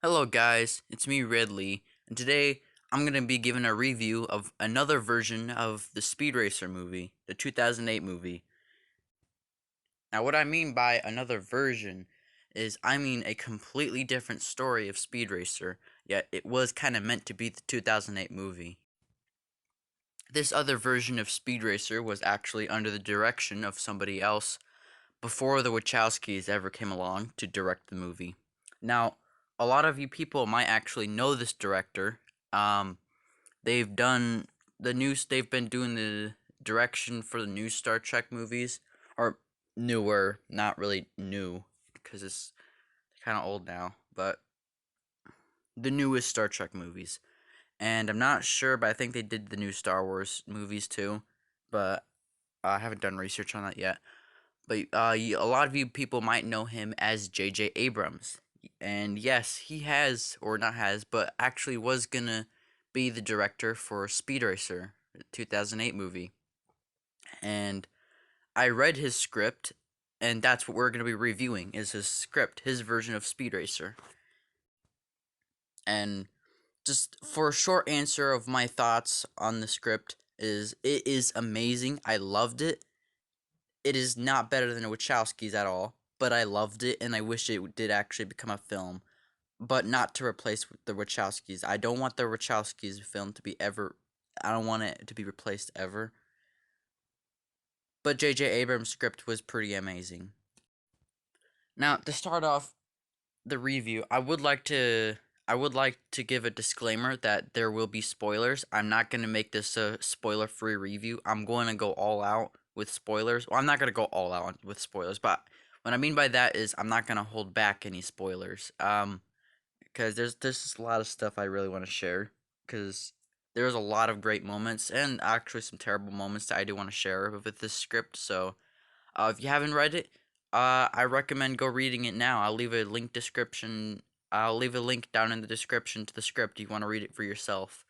Hello guys, it's me Ridley, and today I'm going to be giving a review of another version of the Speed Racer movie, the 2008 movie. Now what I mean by another version is I mean a completely different story of Speed Racer, yet it was kind of meant to be the 2008 movie. This other version of Speed Racer was actually under the direction of somebody else before the Wachowskis ever came along to direct the movie. Now, a lot of you people might actually know this director. Um, they've done they've been doing the direction for the new Star Trek movies, or newer, not really new, because it's kind of old now, but the newest Star Trek movies. And I'm not sure, but I think they did the new Star Wars movies too, but I haven't done research on that yet. But a lot of you people might know him as J.J. Abrams. And yes, he has, or not has, but actually was gonna be the director for Speed Racer, the 2008 movie. And I read his script, and that's what we're gonna be reviewing, is his script, his version of Speed Racer. And just for a short answer of my thoughts on the script is it is amazing. I loved it. It is not better than the Wachowskis at all, but I loved it and I wish it did actually become a film, but not to replace the Wachowskis. I don't want the Wachowskis film to be ever. I don't want it to be replaced ever. But J.J. Abrams' script was pretty amazing. Now, to start off the review, I would like to give a disclaimer that there will be spoilers. I'm not going to make this a spoiler-free review. I'm going to go all out with spoilers. Well, I'm not going to go all out with spoilers, but what I mean by that is I'm not going to hold back any spoilers. Because there's just a lot of stuff I really want to share because there's a lot of great moments and actually some terrible moments that I do want to share with this script. So, if you haven't read it, I recommend go reading it now. I'll leave a link down in the description to the script. You want to read it for yourself.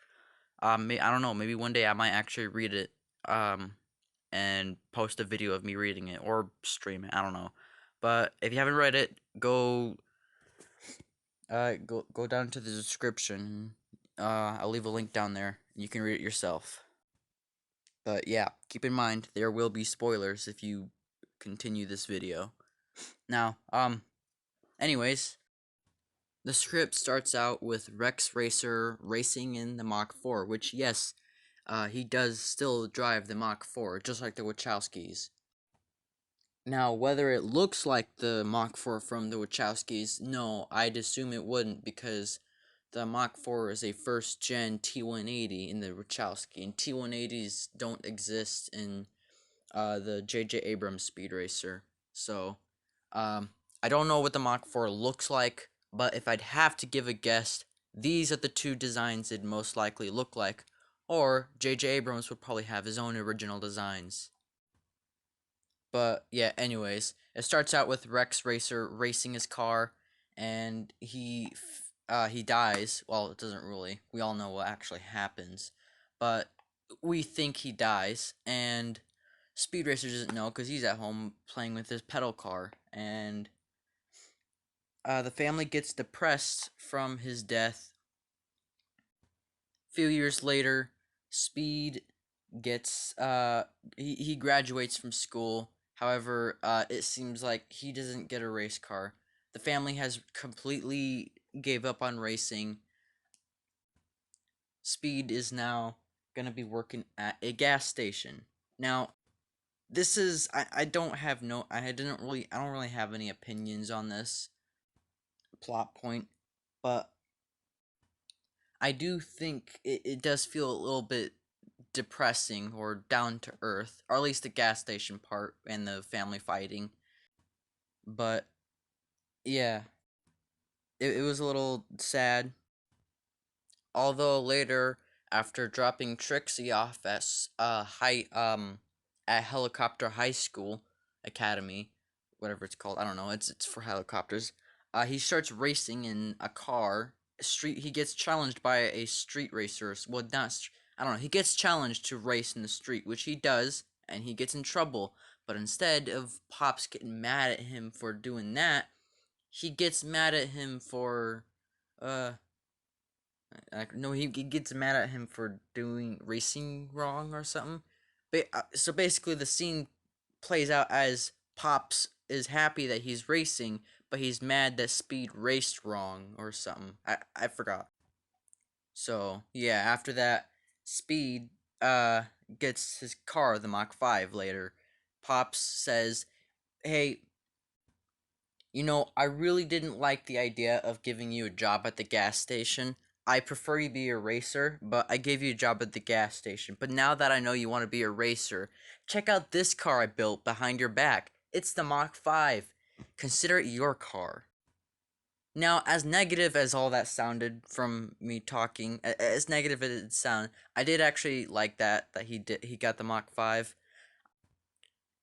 I don't know. Maybe one day I might actually read it. And post a video of me reading it or stream it. I don't know. But if you haven't read it, go down to the description. I'll leave a link down there. You can read it yourself. But yeah, keep in mind there will be spoilers if you continue this video. Now, anyways, the script starts out with Rex Racer racing in the Mach 4, which, yes, he does still drive the Mach 4, just like the Wachowskis. Now, whether it looks like the Mach 4 from the Wachowskis, no, I'd assume it wouldn't because the Mach 4 is a first gen T180 in the Wachowski, and T180s don't exist in the J.J. Abrams Speed Racer. So, um, I don't know what the Mach 4 looks like, but if I'd have to give a guess, these are the two designs it'd most likely look like, or J.J. Abrams would probably have his own original designs. But yeah, anyways, it starts out with Rex Racer racing his car, and he dies. Well, it doesn't really. We all know what actually happens, but we think he dies, and Speed Racer doesn't know because he's at home playing with his pedal car, and the family gets depressed from his death. A few years later, Speed gets he graduates from school. However, it seems like he doesn't get a race car. The family has completely gave up on racing. Speed is now gonna be working at a gas station. Now, this is I don't have no I don't really have any opinions on this plot point, but I do think it does feel a little bit depressing or down to earth, or at least the gas station part and the family fighting. But yeah, it was a little sad. Although later, after dropping Trixie off at Helicopter High School Academy, whatever it's called, I don't know. It's for helicopters. He starts racing in a car. Street. He gets challenged by a street racer. Well, not. I don't know. He gets challenged to race in the street, which he does, and he gets in trouble. But instead of Pops getting mad at him for doing that, he gets mad at him for uh, no, he gets mad at him for doing racing wrong or something. So basically, the scene plays out as Pops is happy that he's racing, but he's mad that Speed raced wrong or something. I forgot. So yeah, after that, Speed gets his car, the Mach 5 later. Pops says, "Hey, I really didn't like the idea of giving you a job at the gas station. I prefer you be a racer, but I gave you a job at the gas station. But now that I know you want to be a racer, check out this car I built behind your back. It's the Mach 5. Consider it your car." Now, as negative as all that sounded from me talking, as negative as it sounded, I did actually like that he got the Mach 5,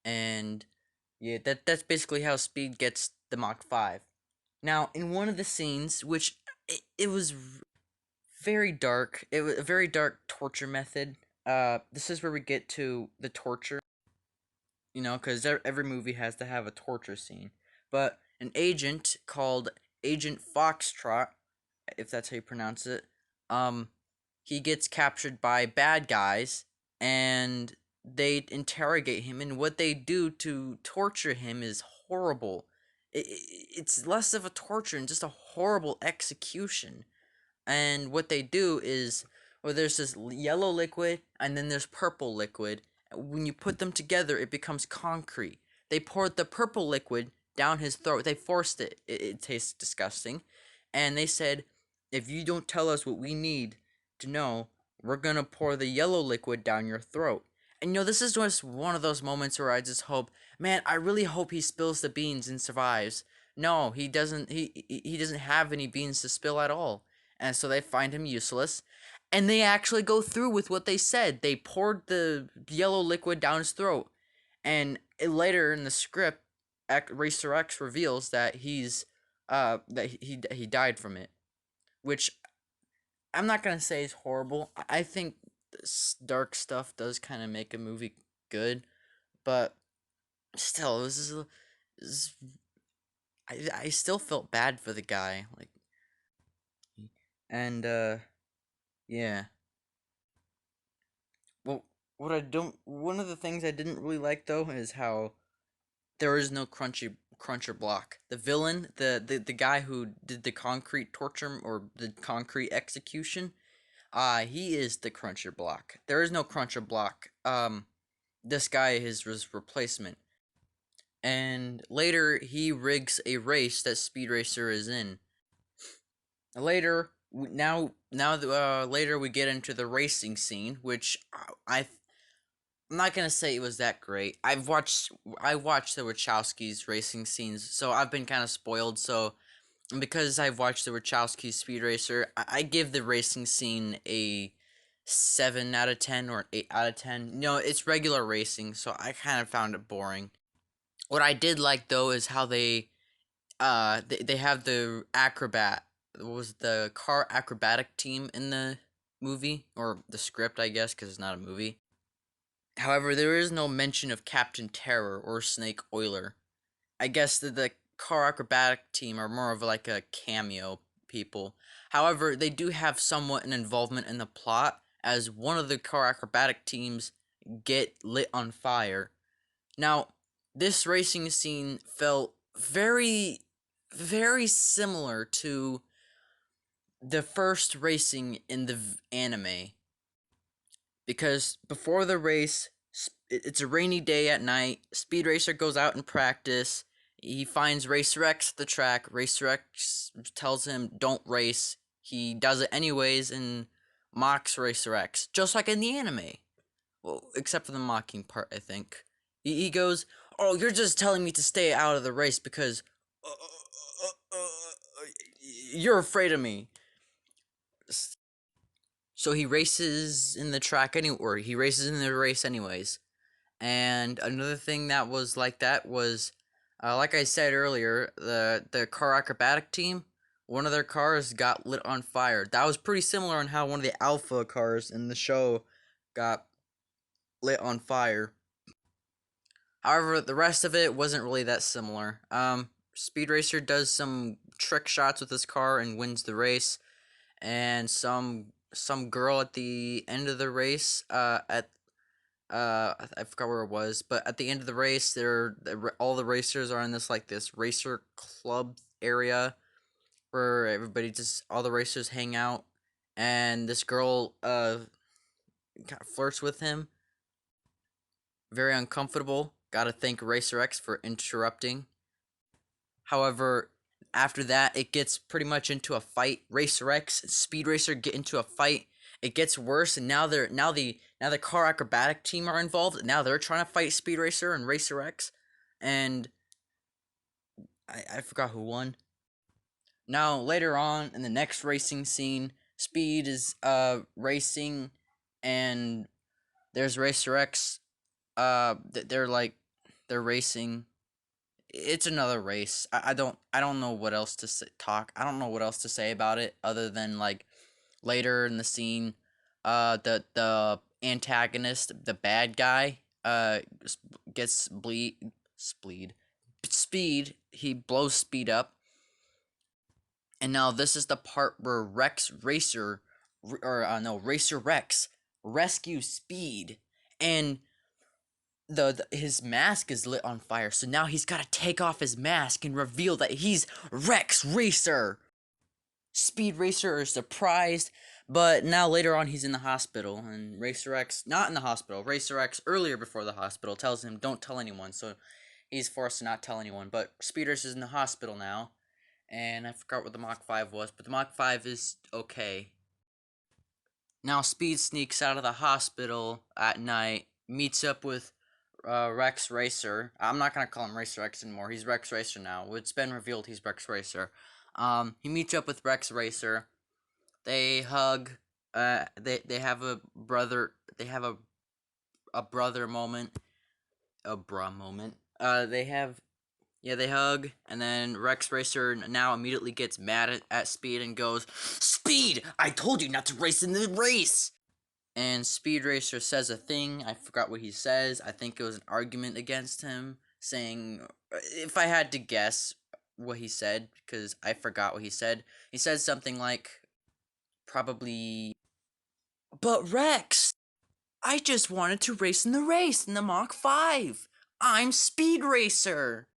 and yeah, that's basically how Speed gets the Mach 5. Now, in one of the scenes, which it was very dark, it was a very dark torture method. This is where we get to the torture, because every movie has to have a torture scene. But an agent called Agent Foxtrot, if that's how you pronounce it, um, he gets captured by bad guys, and they interrogate him, and what they do to torture him is horrible. It's less of a torture and just a horrible execution. And what they do is, well, there's this yellow liquid and then there's purple liquid. When you put them together, it becomes concrete. They poured the purple liquid down his throat. They forced it. It tastes disgusting. And they said, if you don't tell us what we need to know, we're going to pour the yellow liquid down your throat. And this is just one of those moments where I just hope, man, I really hope he spills the beans and survives. No, he doesn't. He doesn't have any beans to spill at all, and so they find him useless. And they actually go through with what they said. They poured the yellow liquid down his throat, and later in the script, Racer X reveals that he died from it, which I'm not gonna say is horrible. I think this dark stuff does kind of make a movie good, but still, this is I still felt bad for the guy, like, and yeah. Well, one of the things I didn't really like though is how there is no cruncher block. The villain, the guy who did the concrete torture or the concrete execution, he is the cruncher block. There is no cruncher block. This guy is his replacement. And later he rigs a race that Speed Racer is in. Later, later we get into the racing scene, which I'm not gonna say it was that great. I watched the Wachowskis racing scenes, so I've been kind of spoiled. So because I've watched the Wachowskis Speed Racer, I give the racing scene a 7 out of 10 or 8 out of 10. No, it's regular racing, so I kind of found it boring. What I did like though is how they have the acrobat. What was the car acrobatic team in the movie or the script, I guess, because it's not a movie. However, there is no mention of Captain Terror or Snake Oiler. I guess the car acrobatic team are more of like a cameo people. However, they do have somewhat an involvement in the plot, as one of the car acrobatic teams get lit on fire. Now, this racing scene felt very, very similar to the first racing in the anime, because before the race, it's a rainy day at night. Speed Racer goes out in practice. He finds Racer X at the track. Racer X tells him don't race. He does it anyways and mocks Racer X, just like in the anime. Well, except for the mocking part, I think. He goes, "Oh, you're just telling me to stay out of the race because you're afraid of me." So he races in the track or he races in the race anyways. And another thing that was like that was, like I said earlier, the car acrobatic team, one of their cars got lit on fire. That was pretty similar on how one of the alpha cars in the show got lit on fire. However, the rest of it wasn't really that similar. Speed Racer does some trick shots with his car and wins the race. And some girl at the end of the race, at I forgot where it was, but at the end of the race, all the racers are in this racer club area where all the racers hang out, and this girl kind of flirts with him. Very uncomfortable. Gotta thank Racer X for interrupting. However, after that, it gets pretty much into a fight. Racer X and Speed Racer get into a fight. It gets worse, and now the car acrobatic team are involved. Now they're trying to fight Speed Racer and Racer X, and I forgot who won. Now later on in the next racing scene, Speed is racing, and there's Racer X. They're racing. It's another race. I don't know what else to talk. I don't know what else to say about it other than like later in the scene, the antagonist, the bad guy, gets speed. He blows Speed up, and now this is the part where Racer Rex rescues Speed, and his mask is lit on fire. So now he's got to take off his mask and reveal that he's Rex Racer. Speed Racer is surprised, but now later on he's in the hospital, and Racer X not in the hospital. Racer X earlier before the hospital tells him don't tell anyone, so he's forced to not tell anyone. But Speed Racer is in the hospital now, and I forgot what the Mach 5 was, but the Mach 5 is okay. Now Speed sneaks out of the hospital at night, meets up with Rex Racer. I'm not gonna call him Racer X anymore. He's Rex Racer now. It's been revealed he's Rex Racer. He meets up with Rex Racer. They hug. They have a brother. They have a brother moment. A bra moment. They hug, and then Rex Racer now immediately gets mad at Speed and goes, "Speed! I told you not to race in the race!" And Speed Racer says a thing. I forgot what he says. I think it was an argument against him, saying, if I had to guess what he said, because I forgot what he said something like, probably, "But Rex, I just wanted to race in the Mach 5. I'm Speed Racer."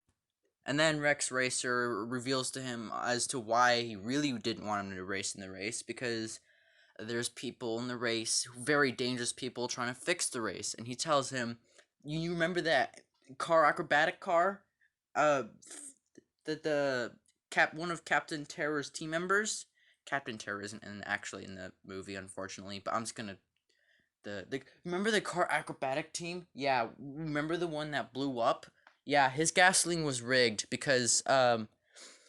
And then Rex Racer reveals to him as to why he really didn't want him to race in the race, because there's people in the race, very dangerous people, trying to fix the race. And he tells him, you remember that acrobatic car? One of Captain Terror's team members? Captain Terror isn't actually in the movie, unfortunately, but I'm just gonna... Remember the car acrobatic team? Yeah, remember the one that blew up? Yeah, his gasoline was rigged because,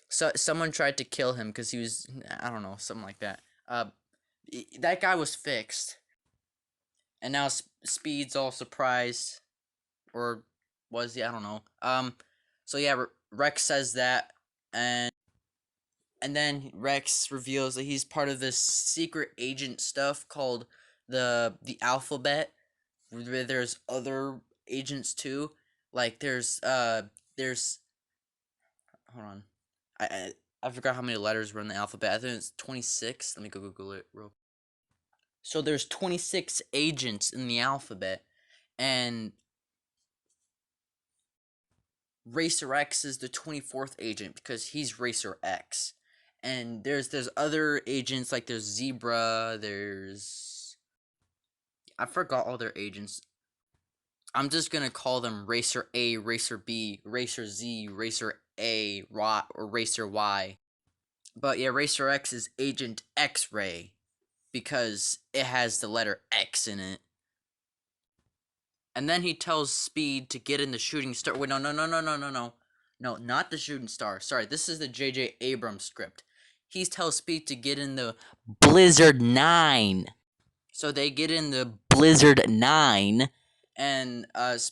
someone tried to kill him because he was, I don't know, something like that. That guy was fixed, and now Speed's all surprised, or was he? I don't know. So yeah, Rex says that, and then Rex reveals that he's part of this secret agent stuff called the Alphabet, where there's other agents too. Like there's hold on, I forgot how many letters were in the alphabet. I think it's 26. Let me go Google it real. So there's 26 agents in the alphabet, and Racer X is the 24th agent because he's Racer X. And there's other agents, like there's Zebra, I forgot all their agents. I'm just gonna call them Racer A, Racer B, Racer Z, Racer A, or Racer Y. But yeah, Racer X is Agent X-Ray because it has the letter X in it. And then he tells Speed to get in the shooting star. Wait, no. No, not the shooting star. Sorry, this is the J.J. Abrams script. He tells Speed to get in the Blizzard 9. So they get in the Blizzard 9, and Rex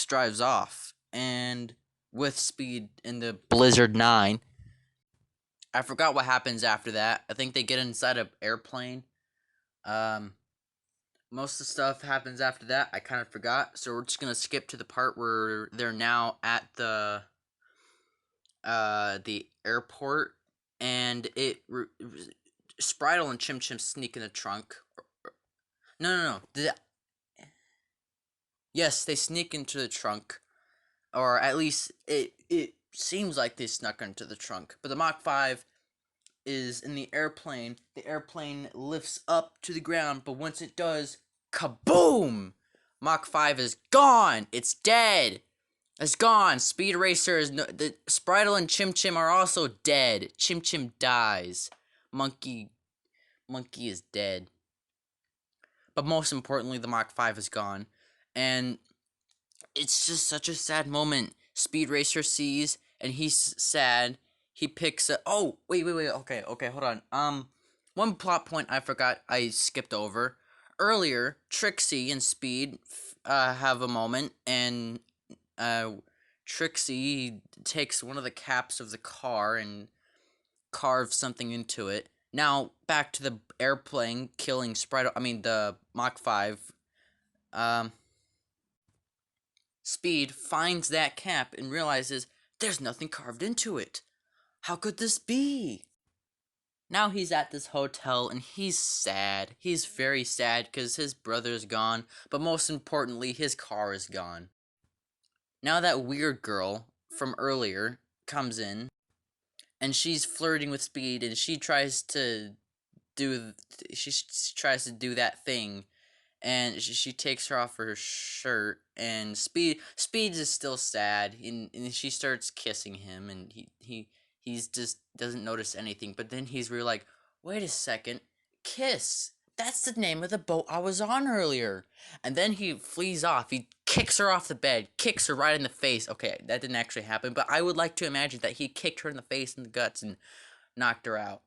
drives off, and with Speed in the Blizzard 9. I forgot what happens after that. I think they get inside an airplane. Most of the stuff happens after that. I kind of forgot, so we're just gonna skip to the part where they're now at the the airport, and Spritle and Chim Chim sneak in the trunk. No, no, no. Yes, they sneak into the trunk, or at least it seems like they snuck into the trunk. But the Mach 5 is in the airplane. The airplane lifts up to the ground, but once it does, kaboom! Mach 5 is gone. It's dead. It's gone. Speed Racer is no. The Spritle and Chim Chim are also dead. Chim Chim dies. Monkey is dead. But most importantly, the Mach 5 is gone, and it's just such a sad moment. Speed Racer sees, and he's sad. He picks a. Oh, wait. Okay, hold on. One plot point I forgot. I skipped over earlier. Trixie and Speed, have a moment, and Trixie takes one of the caps of the car and carves something into it. Now back to the airplane killing Sprite. I mean the Mach 5. Um, Speed finds that cap and realizes there's nothing carved into it. How could this be? Now he's at this hotel and he's sad. He's very sad because his brother's gone, but most importantly, his car is gone. Now that weird girl from earlier comes in and she's flirting with Speed and do she tries to do that thing, and she takes her off her shirt, and Speed is still sad, and she starts kissing him, and he's just doesn't notice anything, but then he's really like, wait a second, kiss, that's the name of the boat I was on earlier. And then he flees off. He kicks her off the bed, kicks her right in the face. Okay, that didn't actually happen, but I would like to imagine that he kicked her in the face and the guts and knocked her out.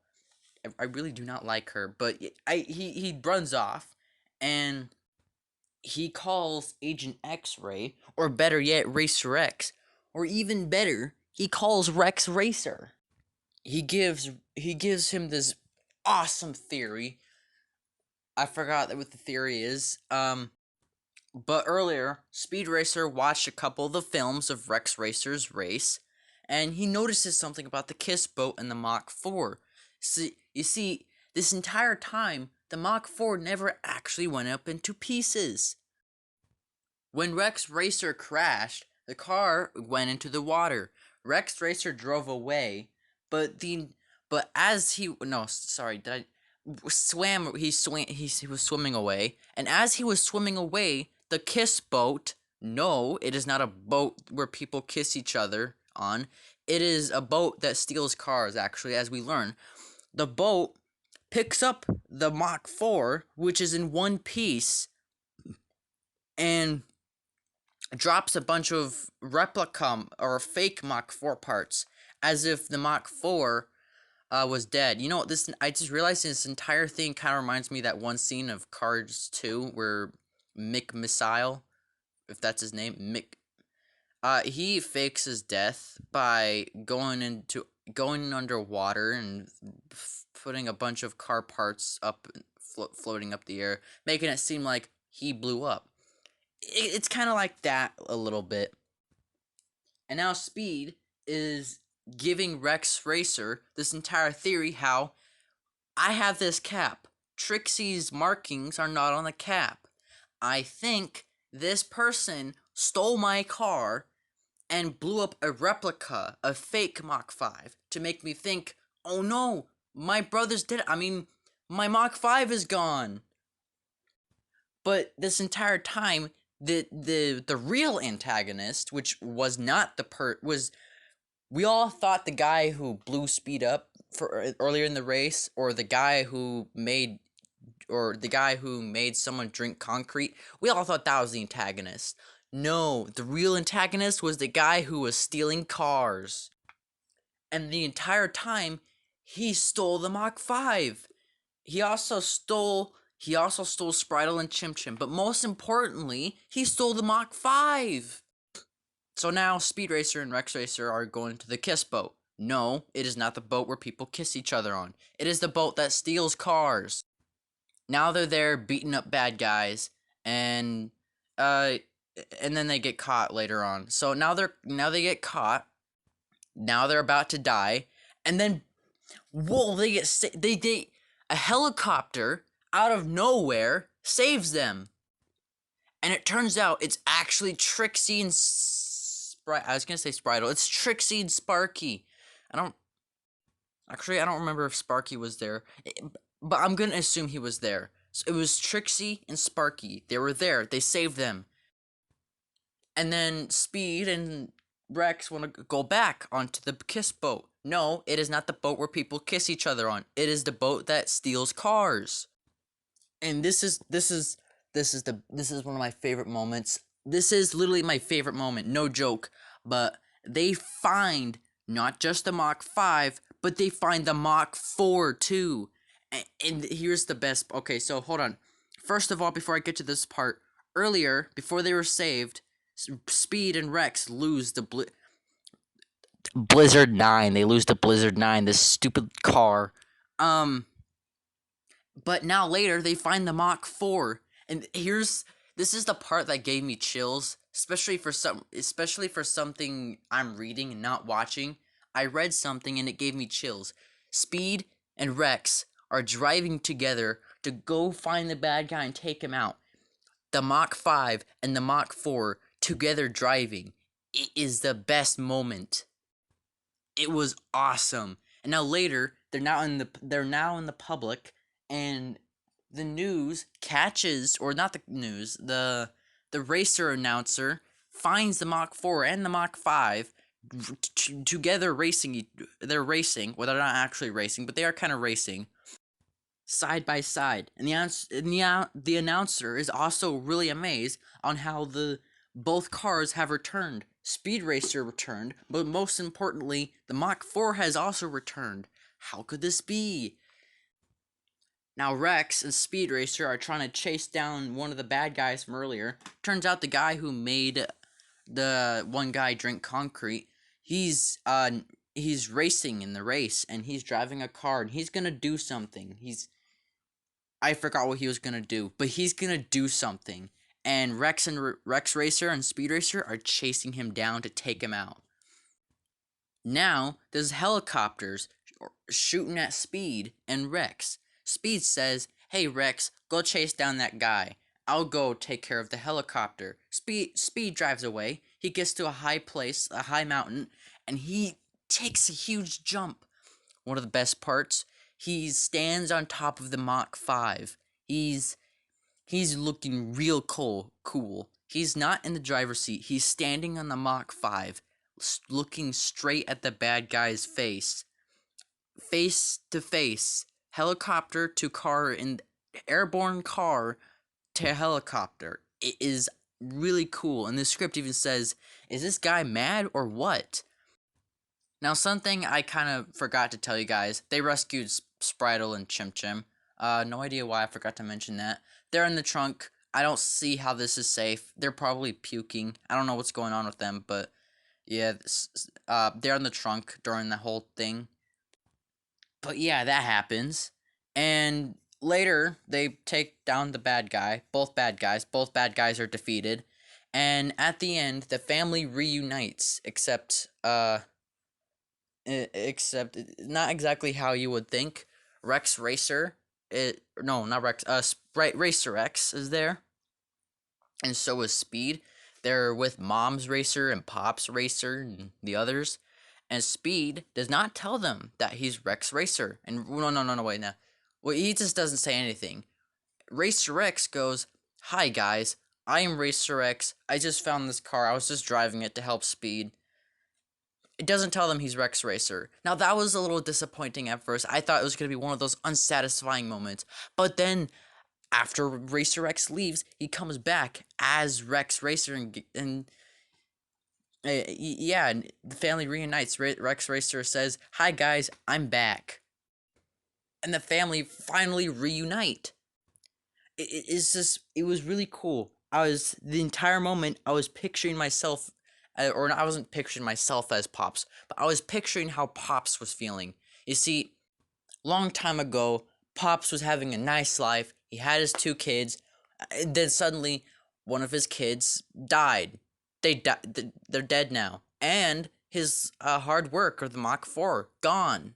I really do not like her, but he runs off, and he calls Agent X-Ray, or better yet, Racer X, or even better, he calls Rex Racer. He gives him this awesome theory. I forgot what the theory is. But earlier, Speed Racer watched a couple of the films of Rex Racer's race, and he notices something about the Kiss boat and the Mach 4. You see, this entire time, the Mach 4 never actually went up into pieces. When Rex Racer crashed, the car went into the water. Rex Racer drove away, but as he no sorry did I swam he was swimming away, and as he was swimming away, the Kiss boat, no, it is not a boat where people kiss each other on. It is a boat that steals cars, actually, as we learn. The boat picks up the Mach 4, which is in one piece, and drops a bunch of replica or fake Mach 4 parts, as if the Mach 4 was dead. You know what? I just realized this entire thing kind of reminds me of that one scene of Cars 2 where Mick Missile, if that's his name, Mick, he fakes his death by going underwater and putting a bunch of car parts up, floating up the air, making it seem like he blew up. It's kind of like that a little bit. And now Speed is giving Rex Racer this entire theory how I have this cap. Trixie's markings are not on the cap. I think this person stole my car and blew up a replica, a fake Mach 5, to make me think, oh no, my brother's dead. I mean, my Mach 5 is gone. But this entire time, the real antagonist, which was not we all thought the guy who blew Speed up for earlier in the race, or the guy who made someone drink concrete, we all thought that was the antagonist. No, the real antagonist was the guy who was stealing cars. And the entire time, he stole the Mach 5. He also stole Spritle and Chim Chim, but most importantly, he stole the Mach 5. So now Speed Racer and Rex Racer are going to the Kiss boat. No, it is not the boat where people kiss each other on. It is the boat that steals cars. Now they're there beating up bad guys, and then they get caught later on. So now they get caught. Now they're about to die, and then whoa, they a helicopter out of nowhere saves them, and it turns out it's actually Trixie and I was gonna say Spritle. It's Trixie and Sparky. I don't I don't remember if Sparky was there, but I'm gonna assume he was there. So it was Trixie and Sparky. They were there. They saved them. And then Speed and Rex want to go back onto the kiss boat. No, it is not the boat where people kiss each other on. It is the boat that steals cars. And this is one of my favorite moments. This is literally my favorite moment, no joke. But they find not just the Mach 5, but they find the Mach 4 too. And here's the best. Okay, so hold on. First of all, before I get to this part, earlier, before they were saved, Speed and Rex lose the Blizzard 9. They lose to Blizzard 9, this stupid car. But now later they find the Mach 4. And this is the part that gave me chills, especially for something I'm reading and not watching. I read something and it gave me chills. Speed and Rex are driving together to go find the bad guy and take him out. The Mach 5 and the Mach 4 together driving. It is the best moment. It was awesome. And now later, they're now in the public, and the news catches, or not the news, the racer announcer finds the Mach 4 and the Mach 5 together racing. They're racing. Well, they're not actually racing, but they are kind of racing side by side. And the announcer is also really amazed on how both cars have returned. Speed Racer returned, but most importantly, the Mach 4 has also returned. How could this be? Now Rex and Speed Racer are trying to chase down one of the bad guys from earlier. Turns out the guy who made the one guy drink concrete, he's racing in the race, and he's driving a car, and he's gonna do something. I forgot what he was gonna do, but he's gonna do something. And Rex Racer and Speed Racer are chasing him down to take him out. Now there's helicopters shooting at Speed and Rex. Speed says, "Hey Rex, go chase down that guy. I'll go take care of the helicopter." Speed drives away. He gets to a high place, a high mountain, and he takes a huge jump. One of the best parts, he stands on top of the Mach 5. He's looking real cool. He's not in the driver's seat. He's standing on the Mach 5, looking straight at the bad guy's face to face, helicopter to car, and airborne car to helicopter. It is really cool, and the script even says, "Is this guy mad or what?" Now, something I kind of forgot to tell you guys, they rescued Spritle and Chim Chim. No idea why I forgot to mention that. They're in the trunk. I don't see how this is safe. They're probably puking. I don't know what's going on with them, but yeah, they're in the trunk during the whole thing. But yeah, that happens. And later, they take down the bad guy. Both bad guys. Both bad guys are defeated. And at the end, the family reunites, except not exactly how you would think. Rex Racer, no, not Rex, Sprite Racer X is there, and so is Speed. They're with Mom's Racer and Pop's Racer and the others, and Speed does not tell them that he's Rex Racer. And no, wait, no. Well, he just doesn't say anything. Racer X goes, "Hi guys, I am Racer X. I just found this car. I was just driving it to help Speed." It doesn't tell them he's Rex Racer. Now, that was a little disappointing at first. I thought it was going to be one of those unsatisfying moments. But then, after Racer X leaves, he comes back as Rex Racer, and yeah, and the family reunites. Rex Racer says, "Hi guys, I'm back." And the family finally reunite. It was really cool. The entire moment, I was picturing myself, or I wasn't picturing myself as Pops, but I was picturing how Pops was feeling. You see, long time ago, Pops was having a nice life. He had his 2 kids, and then suddenly, one of his kids died. They're dead now. And his hard work of the Mach 4 gone.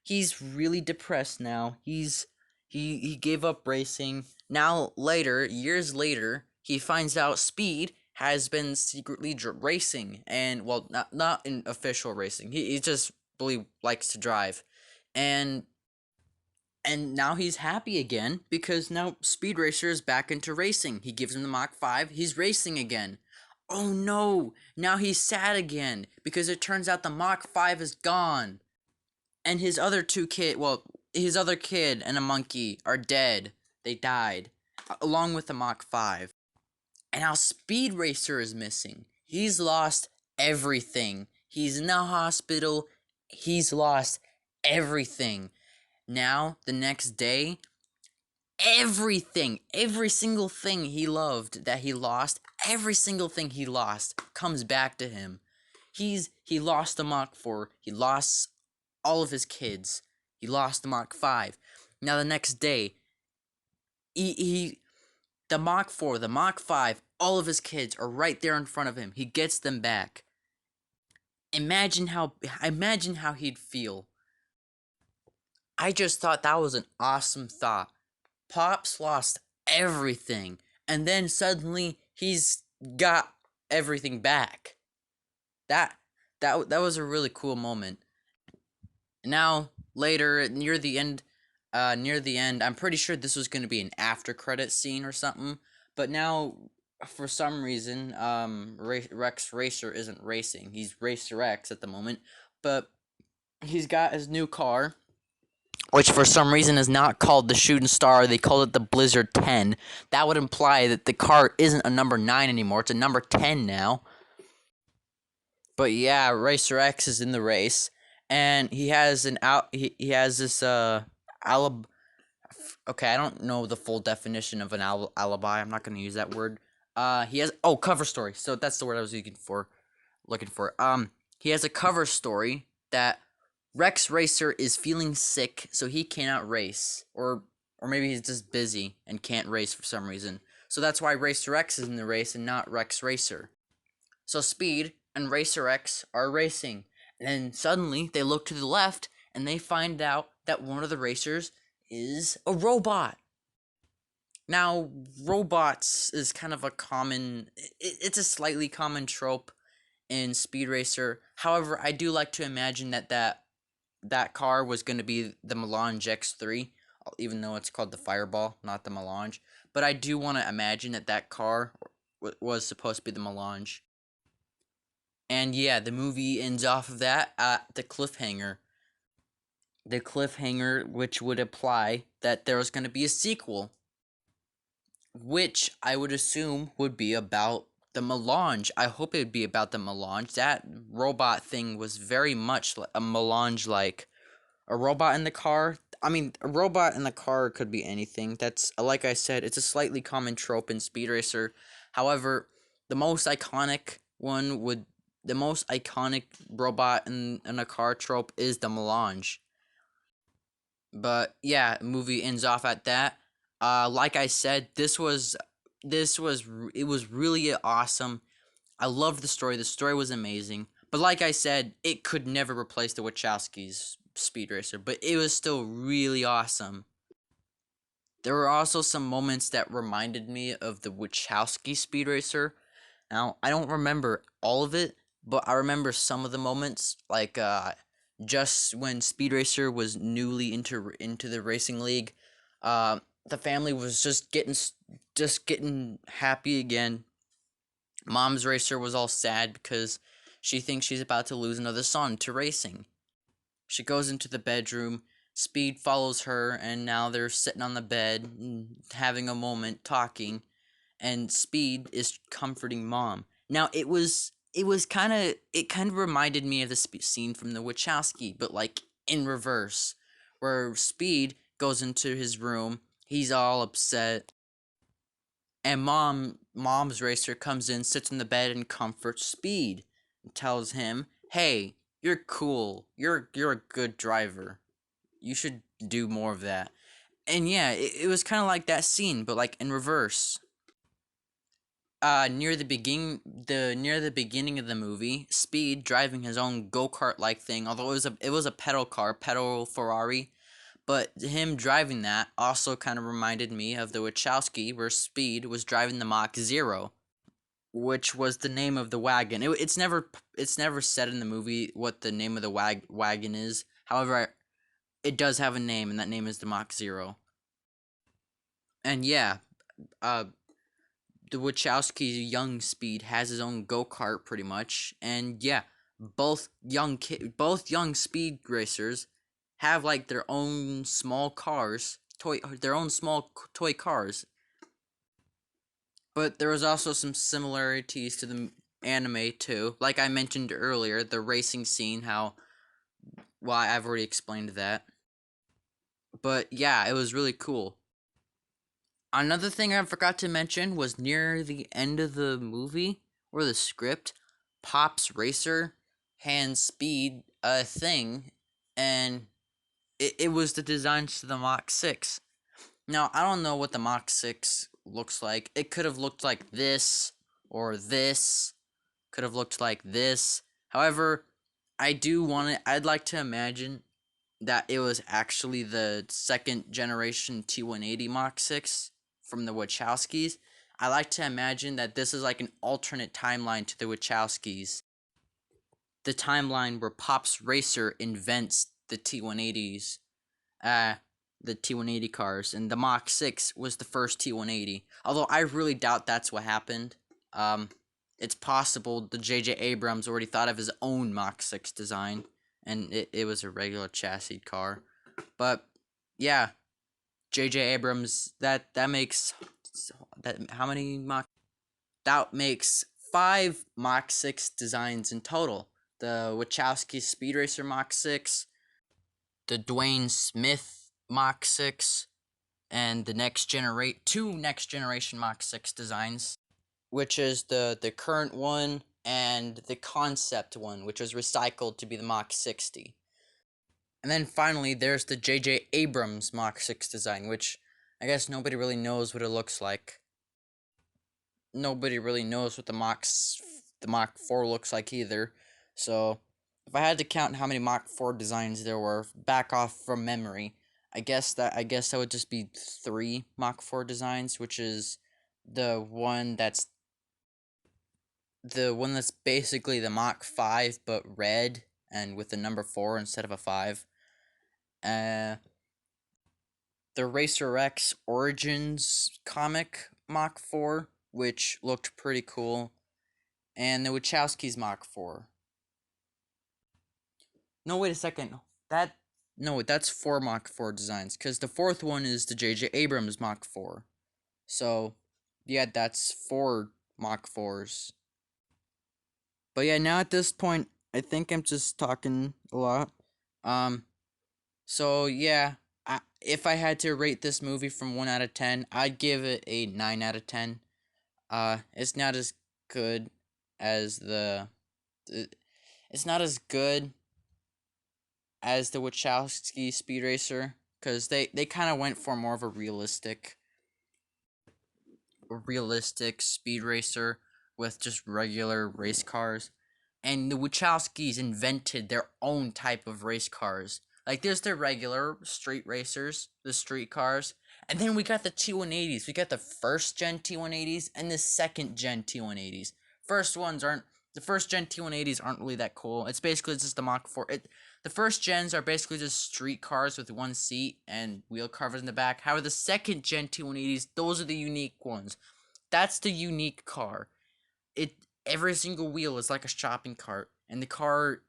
He's really depressed now. He gave up racing. Now later, years later, he finds out Speed has been secretly racing, and well, not in official racing. He just really likes to drive, and now he's happy again because now Speed Racer is back into racing. He gives him the Mach 5. He's racing again. Oh no! Now he's sad again because it turns out the Mach 5 is gone. And his other kid and a monkey are dead. They died, along with the Mach 5. And now Speed Racer is missing. He's lost everything. He's in the hospital. He's lost everything. Now, the next day, everything, every single thing he loved that he lost, every single thing he lost comes back to him. He lost the Mach 4. He lost all of his kids. He lost the Mach 5. Now the next day, the Mach 4, the Mach 5, all of his kids are right there in front of him. He gets them back. Imagine how he'd feel. I just thought that was an awesome thought. Pops lost everything, and then suddenly he's got everything back. That was a really cool moment. Now later near the end, I'm pretty sure this was going to be an after credit scene or something, but now for some reason Rex Racer isn't racing. He's Racer X at the moment, but he's got his new car, which for some reason is not called the Shooting Star. They called it the Blizzard 10. That would imply that the car isn't a number 9 anymore. It's a number 10 now. But yeah, Racer X is in the race, and he has he has this alib. Okay, I don't know the full definition of an alibi. I'm not gonna use that word. He has cover story. So that's the word I was looking for. He has a cover story that Rex Racer is feeling sick, so he cannot race, or maybe he's just busy and can't race for some reason. So that's why Racer X is in the race and not Rex Racer. So Speed and Racer X are racing, and then suddenly they look to the left and they find out that one of the racers is a robot. Now, robots is kind of a common, it's a slightly common trope in Speed Racer. However, I do like to imagine that car was going to be the Melange X3, even though it's called the Fireball, not the Melange. But I do want to imagine that car was supposed to be the Melange. And yeah, the movie ends off of that at the cliffhanger. The cliffhanger, which would imply that there was going to be a sequel, which I would assume would be about the Melange. I hope it would be about the Melange. That robot thing was very much a Melange like. A robot in the car. I mean, a robot in the car could be anything. That's, like I said, it's a slightly common trope in Speed Racer. However, the most iconic robot in a car trope is the Melange. But yeah, movie ends off at that. Like I said, it was really awesome. I loved the story. The story was amazing. But like I said, it could never replace the Wachowskis' Speed Racer, but it was still really awesome. There were also some moments that reminded me of the Wachowski Speed Racer. Now, I don't remember all of it, but I remember some of the moments, like just when Speed Racer was newly into the racing league. The family was just getting happy again. Mom's racer was all sad because she thinks she's about to lose another son to racing. She goes into the bedroom. Speed follows her, and now they're sitting on the bed and having a moment talking, and Speed is comforting Mom. Now it kind of reminded me of the scene from the Wachowski, but like in reverse, where Speed goes into his room, he's all upset, and Mom's racer comes in, sits in the bed, and comforts Speed, and tells him, "Hey, you're cool. You're a good driver. You should do more of that." And yeah, it was kind of like that scene, but like in reverse. near the beginning of the movie, Speed driving his own go-kart like thing, although it was a pedal car, pedal Ferrari, but him driving that also kind of reminded me of the Wachowski, where Speed was driving the Mach Zero, which was the name of the wagon. It's never said in the movie what the name of the wagon is. However, it does have a name, and that name is the Mach Zero. And yeah, uh, the Wachowski young Speed has his own go kart pretty much, and yeah, both young speed racers have like their own small cars, their own small toy cars. But there was also some similarities to the anime too. Like I mentioned earlier, the racing scene, how why I've already explained that. But yeah, it was really cool. Another thing I forgot to mention was near the end of the movie or the script, Pop's Racer hands Speed a thing, and it was the designs to the Mach 6. Now, I don't know what the Mach 6 looks like. It could have looked like this, or this, could have looked like this. However, I'd like to imagine that it was actually the second generation T180 Mach 6 from the Wachowskis. I like to imagine that this is like an alternate timeline to the Wachowskis. The timeline where Pop's Racer invents the T180s, uh, the T180 cars, and the Mach 6 was the first T180. Although I really doubt that's what happened. Um, it's possible the J.J. Abrams already thought of his own Mach 6 design, and it was a regular chassis car. But yeah, J.J. Abrams, that makes that how many Mach? That makes 5 Mach 6 designs in total. The Wachowski Speed Racer Mach 6, the Dwayne Smith Mach 6, and the two next generation Mach 6 designs, which is the current one and the concept one, which was recycled to be the Mach 60. And then finally, there's the J.J. Abrams Mach 6 design, which I guess nobody really knows what it looks like. Nobody really knows what the Mach 4 looks like either. So, if I had to count how many Mach 4 designs there were, back off from memory, I guess that would just be 3 Mach 4 designs, which is the one that's basically the Mach 5 but red and with the number 4 instead of a 5. Uh the Racer X Origins comic Mach 4, which looked pretty cool, and the Wachowski's Mach 4. No, wait a second. That no, that's 4 Mach 4 designs, because the fourth one is the J.J. Abrams Mach 4. So, yeah, that's 4 Mach 4s. But yeah, now at this point, I think I'm just talking a lot. Um, so yeah, if I had to rate this movie from 1 out of 10, I'd give it a 9 out of 10. It's not as good as it's not as good as the Wachowski Speed Racer, because they kind of went for more of a realistic speed racer with just regular race cars. And the Wachowskis invented their own type of race cars. Like there's the regular street racers, the street cars, and then we got the T180s. We got the first gen T180s and the second gen T180s. First ones aren't the first gen T180s aren't really that cool. It's basically just the Mach 4. The first gens are basically just street cars with one seat and wheel covers in the back. However, the second gen T180s, those are the unique ones. That's the unique car. It Every single wheel is like a shopping cart, and the car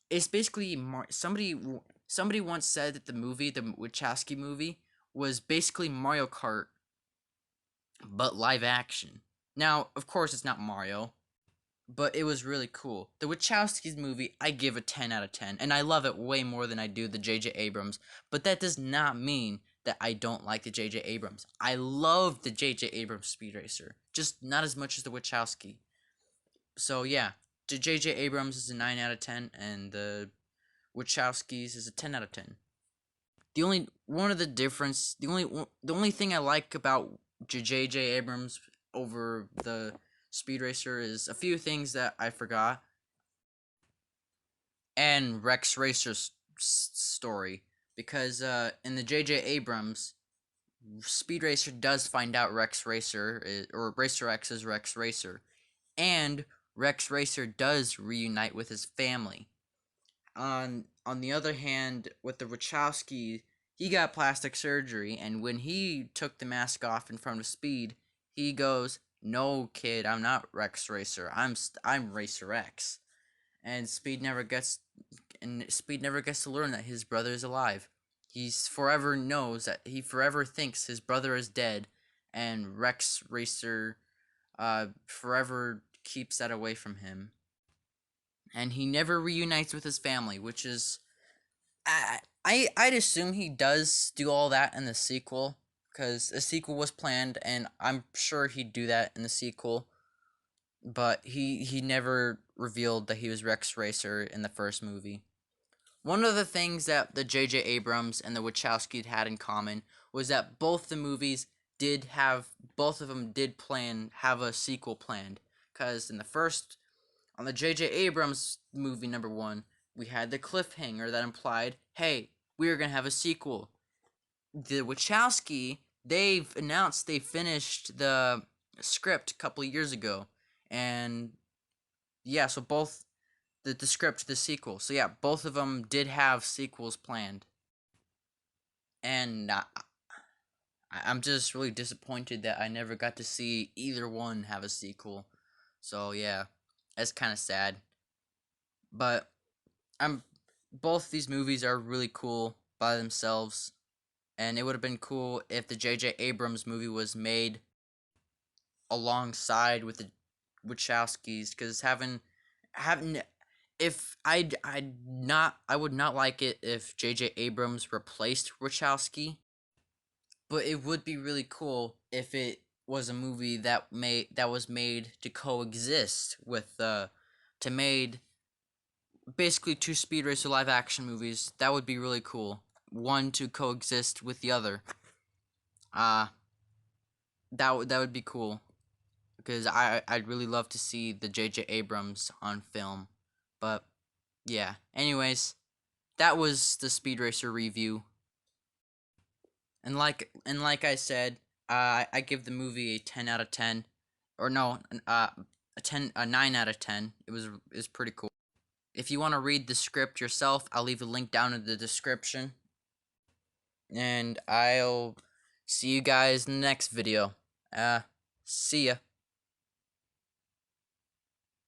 is basically somebody once said that the Wachowski movie, was basically Mario Kart but live action. Now, of course, it's not Mario, but it was really cool. The Wachowskis movie, I give a 10 out of 10, and I love it way more than I do the J.J. Abrams, but that does not mean that I don't like the J.J. Abrams. I love the J.J. Abrams Speed Racer, just not as much as the Wachowski. So yeah, the J.J. Abrams is a 9 out of 10, and the Wachowskis is a 10 out of 10. The only one of the difference, the only thing I like about J.J. Abrams over the Speed Racer is a few things that I forgot, and Rex Racer's story, because in the J.J. Abrams, Speed Racer does find out Rex Racer or Racer X is Rex Racer, and Rex Racer does reunite with his family. On the other hand, with the Wachowski, he got plastic surgery, and when he took the mask off in front of Speed, he goes, "No, kid, I'm not Rex Racer. I'm Racer X." And Speed never gets to learn that his brother is alive. He forever thinks his brother is dead, and Rex Racer forever keeps that away from him. And he never reunites with his family, which is I'd assume he does do all that in the sequel, because a sequel was planned, and I'm sure he'd do that in the sequel. But he never revealed that he was Rex Racer in the first movie. One of the things that the J.J. Abrams and the Wachowskis had in common was that both of them did have a sequel planned. Because on the J.J. Abrams movie number 1, we had the cliffhanger that implied, hey, we're going to have a sequel. The Wachowski, they've announced they finished the script a couple of years ago. And yeah, so both the script, the sequel. So yeah, both of them did have sequels planned. And I'm just really disappointed that I never got to see either one have a sequel. So yeah, that's kind of sad. But I'm both these movies are really cool by themselves, and it would have been cool if the J.J. Abrams movie was made alongside with the Wachowskis, because having if I would not like it if J.J. Abrams replaced Wachowski, but it would be really cool if it was a movie that was made to coexist with to made basically 2 Speed Racer live action movies. That would be really cool. One to coexist with the other. Uh that would be cool, because I'd really love to see the J.J. Abrams on film. But yeah, anyways, that was the Speed Racer review. And like I said, I give the movie a 10 out of 10, or no, a 9 out of 10. It was pretty cool. If you want to read the script yourself, I'll leave a link down in the description. And I'll see you guys in the next video. See ya.